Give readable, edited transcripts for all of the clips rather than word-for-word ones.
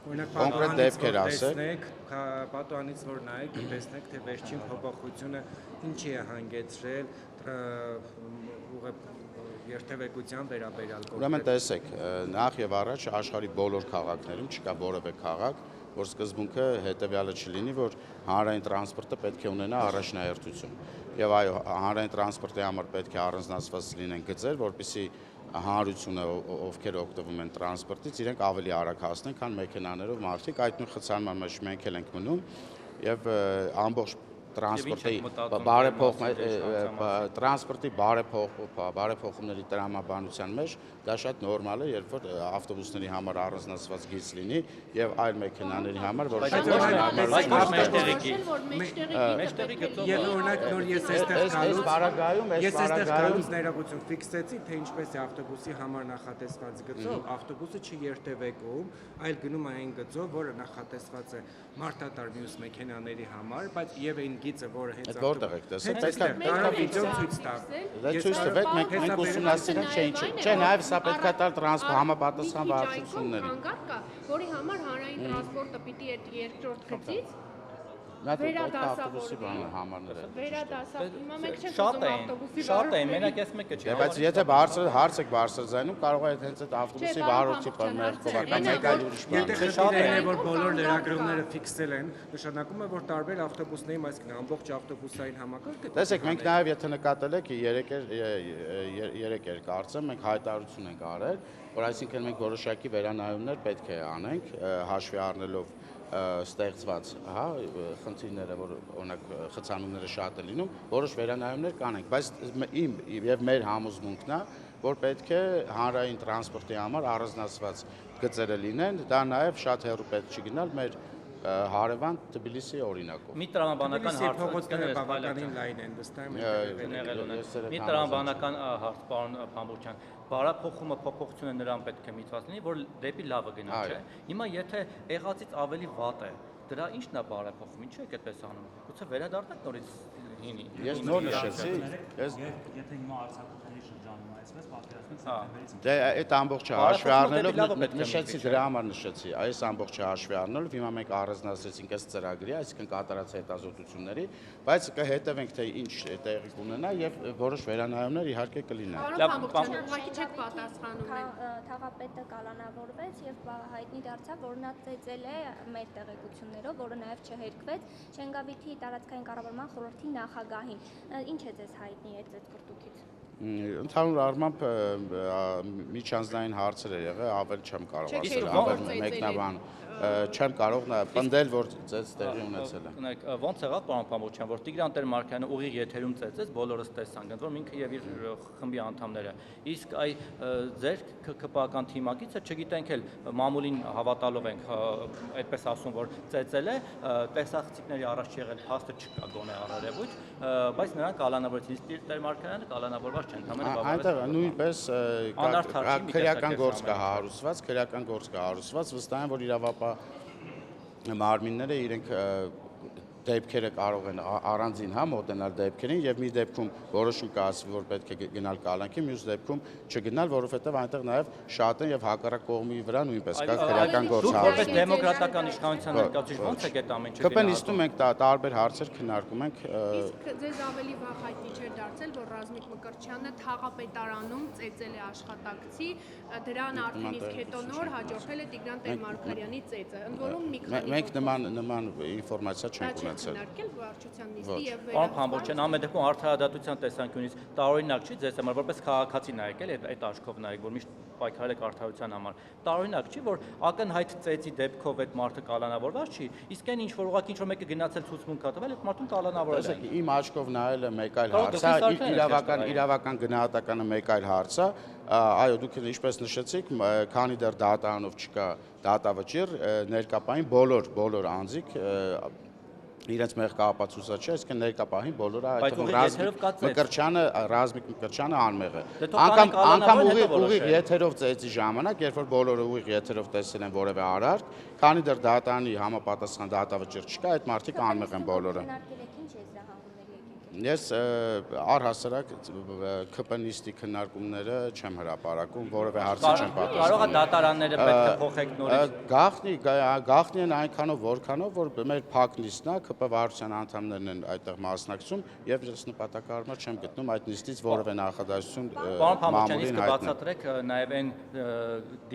կոնկրետ դեպքեր ասեք։ Պատուհանից որ նայեք, տեսնեք, թե վերջին փոփոխությունը ինչի է հանգեցրել երթևեկության վերաբերյալ։ Ուրեմն տեսեք, նախ եւ առաջ աշխարհի բոլոր քաղաքներում չկա որևէ քաղաք, որ սկզբունքը հետեւյալը չլինի, որ հանրային տրանսպորտը պետք է ունենա առաջնահերթություն։ Եվ այո, հանրային տրանսպորտի համար պետք է առանձնացված լինեն գծեր, որպեսզի հանրությունը, ովքեր օգտվում են տրանսպորտից, իրենք ավելի արագ հասնեն, քան մեքենաներով մարդիկ։ Այդ նույն խցանման մեջ մենք էլ ենք մնում եւ ամբողջ տրանսպորտի բարեփոխումների տրամաբանության մեջ դա շատ նորմալ է, երբ որ ավտոբուսների համար առանձնացված գիծ լինի եւ այլ մեքենաների համար, որ Եվ օրինակ նոր ես այստեղ գալուց ներողություն ֆիքսեցի, թե ինչպես է ավտոբուսի համար նախատեսված գծով, ավտոբուսը չի երթևեկում, այլ գնում է այն գծով, որը նախատեսված է մարդատար մյուս մեքենաների համար, բայց եւ այն գիծը, որը հենց որտեղ եք տեսել, պետք է վիդեո ցույց տա։ Ցույց տվեք, մենք ուսումնասիրենք, չէ, նաեւ սա պետք է տալ համապատասխան վարչություններին։ Որի համար հանրային տրանսպորտը պիտի այդ երկրորդ գծից Շատ է, մենակ ես մեկը չի։ Բայց եթե հարց եք բարձրաձայնում, կարող է հենց այդ ավտոբուսի վարորդի մեղքովական մեկ այլ ուրիշ բան։ Եթե շատերը որ բոլոր լրագրողները ֆիքսել են, նշանակում է, որ տարբեր ավտոբուսների, այսինքն ամբողջ ավտոբուսային համակարգը։ Տեսեք, մենք նաև եթե նկատել եք, երեք էր կարծեմ, մենք հայտարարություն ենք արել, որ այսինքն մենք որոշակի վերանայումներ պետք է անենք, հաշվի առնելով ստեղծված, խնդիրները, որ օրինակ խցանումները շատ է լինում, որոշ վերանայումներ կանենք, բայց իմ եւ մեր համոզմունքն է, որ պետք է հանրային տրանսպորտի համար առանձնացված գծերը լինեն, դա նաև շատ հեռու պետք չի գնալ մեր հարևան Թբիլիսի օրինակով։ Մի տրամաբանական հարց փոխոցները բավականին լայն են, վստահ եմ։ Մի տրամաբանական հարց, պարոն Փամբուչյան, բարեփոխումը փոփոխությունը նրան պետք է միտված լինի, որ դեպի լավը գնա, չէ։ Հիմա եթե եղածից ավելի վատ է, դրա ի՞նչն է բարեփոխում, ինչու եք այդպես անում։ Գուցե վերադառնանք նորից հինի։ Ես նոր նշեցի, եթե հիմա արձակուրդների շրջանում այսպես պատկերացնենք սեպտեմբերից։ Դե այդ ամբողջը հաշվի առնելով նշեցի դրա համար նշեցի, այս ամբողջը հաշվի առնելով հիմա մենք առանձնացրեցինք այս ծրագրի, այսինքն կատարած հետազոտությունների, բայց կհետևենք թե ինչ տեղի կունենա եւ որոշ վերանայումներ իհարկե կլինեն։ Ուղղակի չեք պատասխանում։ Թաղապետը կալանավորվեց եւ հայտնի դարձավ, որ նա ծեծել է մեր տեղեկություններով, որը նաեւ չհերկվեց Շենգավիթի տարածքային կառավարման խորհրդի նախագահին։ Ինչ է ձեզ հայտնի այդ ծեծկրտուքից։ Ընդհանուր առմամբ միջանձնային հարցեր է եղել, ավել չեմ կարող ասել, ավել մեկնաբան չեմ կարող պնդել, որ ծեծ տեղի ունեցել է։ Ոնց եղավ, պարոն Փամբուչյան, որ Տիգրան Տեր-Մարկարյանը ուղիղ եթերում ծեծեց, բոլորս տեսանք, ընդ որում ինքը եւ իր խմբի անդամները։ Իսկ ձեր ԿՊԱ-ական թիմակիցը չգիտենք էլ մամուլին հավատալով ենք, այդպես ասում, որ ծեծել է, տեսախցիկների առաջ եղել փաստը չկա գոնե առերևույթ, բայց նրանք կալանավորեցին, իսկ Տեր-Մարկարյանը կալանավորված չեն, ընդհանրապես այնտեղ նույնպես քրեական գործ կա հարուցված, վստահ եմ, որ իրավապահ մարմինները իրենք դեպքերը կարող են առանձին մոտենալ դեպքերին եւ մի դեպքում որոշում կայացվի, որ պետք է գնալ կալանքի, մյուս դեպքում չգնալ, որովհետեւ այնտեղ նաեւ շատ են եւ հակառակ կողմի վրա նույնպես կա քրեական գործ հարց։ Որպես դեմոկրատական իշխանության ներկայացուցիչ ո՞նց եք այդ ամեն ինչը։ ԿՊ նիստում ենք տարբեր հարցեր քննարկում ենք։ Իսկ ձեզ ավելի վաղ հայտնի չէր դարձել, որ Ռազմիկ Մկրտչյանը Թաղապետարանում ծեծել է աշխատակցի, դրան արդեն իսկ հետո նոր հաջորդել է Տիգրան Տեր-Մարկարյանի ծեծը։ Ընդ որում մի քանի մենք նման ինֆորմացիա չենք ունեցել։ Պարոն Փամբուչյան, ամեն դեպքում արդարադատության տեսանկյունից տարօրինակ չի ձեզ համար, որպես քաղաքացի նայեք էլ այդ աչքով նայեք, որ միշտ պայքարել եք արդարության համար։ Տարօրինակ չի, որ ակնհայտ ծեծի դեպքով այդ մարդը կալանավորված չի, իսկ այն ինչ որ ուղղակի ինչ որ մեկը գնացել ցուցմունք կատվել, այդ մարդուն կալանավորել են։ Իմ աչքով նայելը մեկ այլ հարց է, իրավական գնահատականը մեկ այլ հարց է։ Այո, դուք ինչպես նշեցիք, քանի դեռ դատարանով չկա դատավճիռ, ներկապային բոլոր անձիկ իրենց մեղքապացուցիչ չէ, այսինքն ներկապահին բոլորը այդտեղ Ռազմիկ Մկրտչյանը անմեղ է։ Անկամ ուղիղ եթերով ծեծի ժամանակ, երբ որ բոլորը ուղիղ եթերով տեսել են որևէ արարք, քանի դեռ դատարանի համապատասխան դատավճիռ չկա, այդ մարդիկ անմեղ են բոլորը։ Ես առհասարակ ԿՊՆ-ի քննարկումները չեմ հրապարակում, որևէ հարցի չեմ պատասխանում։ Կարող է դատարանները պետք է փոխեք նորից։ Գաղտնի են այնքանով, որքանով, որ մեր փակ նիստն է, ԿՊ վարչության անդամներն են այդտեղ մասնակցում, եւ ես նպատակահարմար չեմ գտնում այդ նիստից որևէ նախադասություն Պարոն Փամոջյան, իսկ մամուլին հայտնել։ բացատրեք նաև այն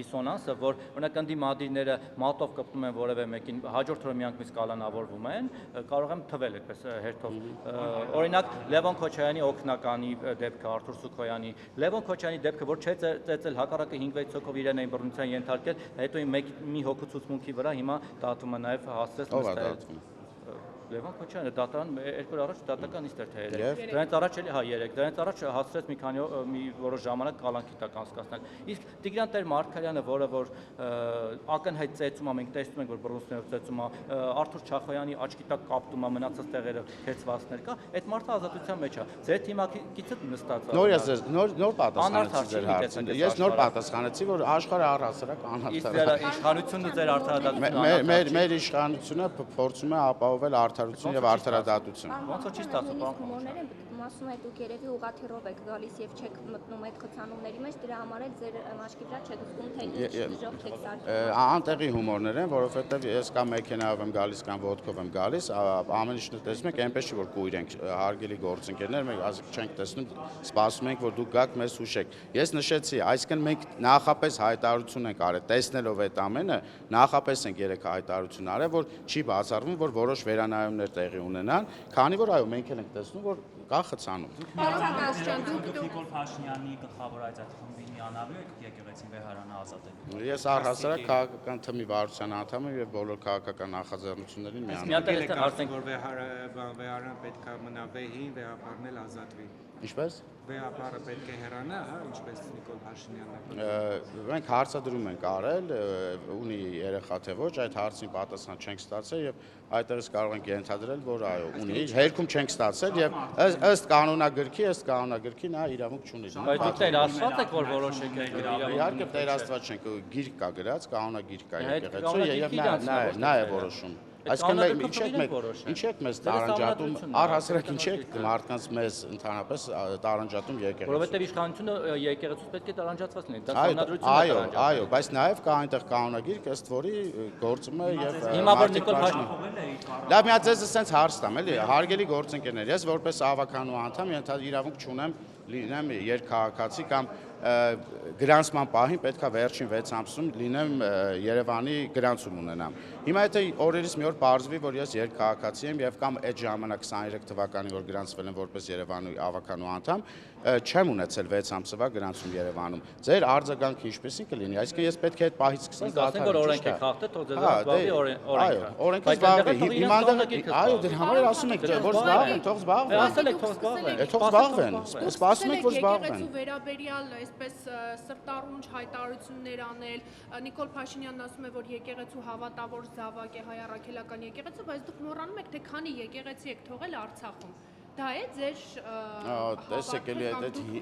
դիսոնանսը, որ օրինակ ընդդիմադիրները մատով կպտում են որևէ մեկին, հաջորդ օրը միանգամից կալանավորվում են, կարող եմ թվել այդպես հերթով։ Օրինակ Լևոն Քոչարյանի օգնականի դեպքը, Արթուր Սուքոյանի, Լևոն Քոչարյանի դեպքը, որ չէ ծեծել հակառակը 5-6 հոգով իրեն էին բռնության ենթարկել, հետո մի հոգու ցուցմունքի վրա հիմա դատումը նաև հասցրեց նստել։ Լևոն Քոչարյանը դատարան 2 օր առաջ դատական նիստ էր թեյել։ Դրանից առաջ էլի 3, դրանից առաջ հասցրեց մի որոշ ժամանակ կալանքի տակ անցկացնել։ Իսկ Տիգրան Տեր-Մարգարյանը, որը որ ակնհայտ ծեծում է, մենք տեսնում ենք, որ բռնություններով ծեծում է, Արթուր Չախոյանի աչքի տակ կապտում է, մնացած տեղերը քեցվածներ կա, այդ մարդը ազատության մեջ է։ Ձեր թիմակիցը նստած է։ Նոր պատասխանեցի ձեր հարցին։ Ես նոր պատասխանեցի, որ աշխարհը առհասարակ անհարթար է։ Իշխանությունն ու ձեր արդարադատությունը մեր իշխանությունը փորձում է ապահովել արդարություն եւ արդարադատություն։ Ոնց որ չի ստացվում, պարոն Հումորները ասում եք դուք երևի ուղղաթիռով եք գալիս եւ չեք մտնում այդ խցանումների մեջ, դրա համար էլ ձեր աչքի վրա չեք զգում թե ինչ ժողով եք սարքում։ Անտեղի հումորներ են, որովհետեւ ես կամ մեքենայով եմ գալիս կամ ոտքով եմ գալիս, ամեն ինչը տեսնում եք, այնպես չի որ կույր ենք, հարգելի գործընկերներ, մենք ասենք չենք տեսնում, սպասում ենք որ դուք գաք մեզ հուշեք։ Ես նշեցի, այսինքն մենք նախապես հայտարարություն ենք արել, տեսնելով այդ ամենը, նախապես ենք 3 հայտարարություն արել, որ չի բացառվում, որ որոշ վերանայումներ տեղի ունենան, քանի որ այո, մենք էլ ենք տեսնում, որ կա խցանում։ Նիկոլ Փաշինյանի գլխավորած այդ խմբի միանալու եք եկեղեցին վեհարանը ազատելու։ Ես առհասարակ քաղաքական թմի վարչության անդամ եմ եւ բոլոր քաղաքական նախաձեռնություններին միանում։ Միատել եք որ վեհարան պետք է մնա վեհին, վեհապարն էլ ազատվի։ Ինչպես։ Վեհապարը պետք է հեռանա, հա, ինչպես Նիկոլ Փաշինյանն։ Մենք հարցադրում ենք արել, ունի երեխա թե ոչ, այդ հարցին պատասխան չենք ստացել եւ այդտեղից կարող ենք ենթադրել, որ այո, ունի, հերքում չենք ստացել եւ ըստ կանոնագրքի նա իրավունք չունի։ Բայց դուք Տեր Աստված եք, որ որոշեք իրավունք։ Իհարկե Տեր Աստված չենք, գիրք կա գրած, կանոնագիրք կա եկեղեցու եւ նա է որոշում։ Այսինքն ինչ եք մեզ տարանջատում, առհասարակ ինչ եք մարդկանց մեզ ընդհանրապես տարանջատում եկեղեցու։ Որովհետև իշխանությունը եկեղեցուց պետք է տարանջատված լինի, դա կանոնադրությունն է։ Այո, բայց նաև կա այնտեղ կանոնագիրք, ըստ որի գործում է եւ հիմա որ Նիկոլ Փաշինյանը լավ, մի հատ ձեզ ասենց հարց տամ, էլի, հարգելի գործընկերներ, ես որպես ավականու անդամ իրավունք չունեմ լինեմ երկքաղաքացի կամ գրանցման պահին պետքա վերջին 6 ամսում լինեմ Երևանի գրանցում ունենամ։ Հիմա եթե օրերից մի օր պարզվի, որ ես երկքաղաքացի եմ եւ կամ այդ ժամանակ 23 թվականին որ գրանցվել եմ որպես Երևանի ավականու անդամ, չեմ ունեցել 6 ամսվա գրանցում Երևանում։ Ձեր արձագանքը ինչպեսին կլինի, այսինքն ես պետք է այդ պահից սկսած դատել որ օրենք է խախտել, թող ձեզ զբաղվի օրենքը։ Այո, օրենքը զբաղվի։ Հիմա այո, դրա համար ասում եք, որ զբաղվեն, թող զբաղվեն։ Ասել եք թող զբաղվեն։ Թող զբաղվեն։ Սպասում եք որ զբաղվեն։ Եկեղեցու վերաբերյալ այսպես սրտառունչ հայտարարություններ անել, Նիկոլ Փաշինյանն ասում է, որ եկեղեցու հավատավոր զավակ է հայ առաքելական եկեղեցը, բայց դուք մոռանում եք, թե քանի եկեղեցի եք թողել Արցախում։ Դա է ձեր տեսեք էլի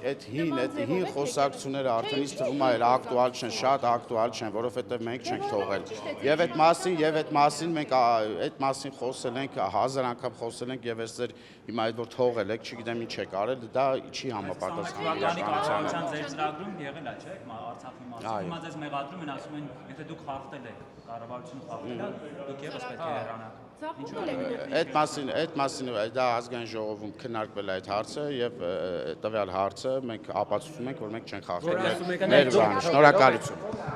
այդ հին խոսակցությունները արդեն ինձ թվում է ակտուալ չեն, շատ ակտուալ չեն, որովհետև մենք չենք թողել։ Եվ այդ մասին մենք այդ մասին խոսել ենք 1000 անգամ խոսել ենք եւ ես ձեր հիմա այդ որ թողել եք, չգիտեմ ինչ եք արել, դա չի համապատասխանում իրականությանը։ Ձեր ծրագրում եղել է, չէ՞, Արցախի մասին։ Հիմա ձեզ մեղադրում են, ասում են, եթե դուք խախտել եք, կառավարությունը խախտել է, դուք եւս պետք է հեռանաք։ Այդ մասին դա ազգային ժողովում քննարկվել է այդ հարցը եւ տվյալ հարցը մենք ապացուցում ենք որ մենք չենք խախտել։ Շնորհակալություն։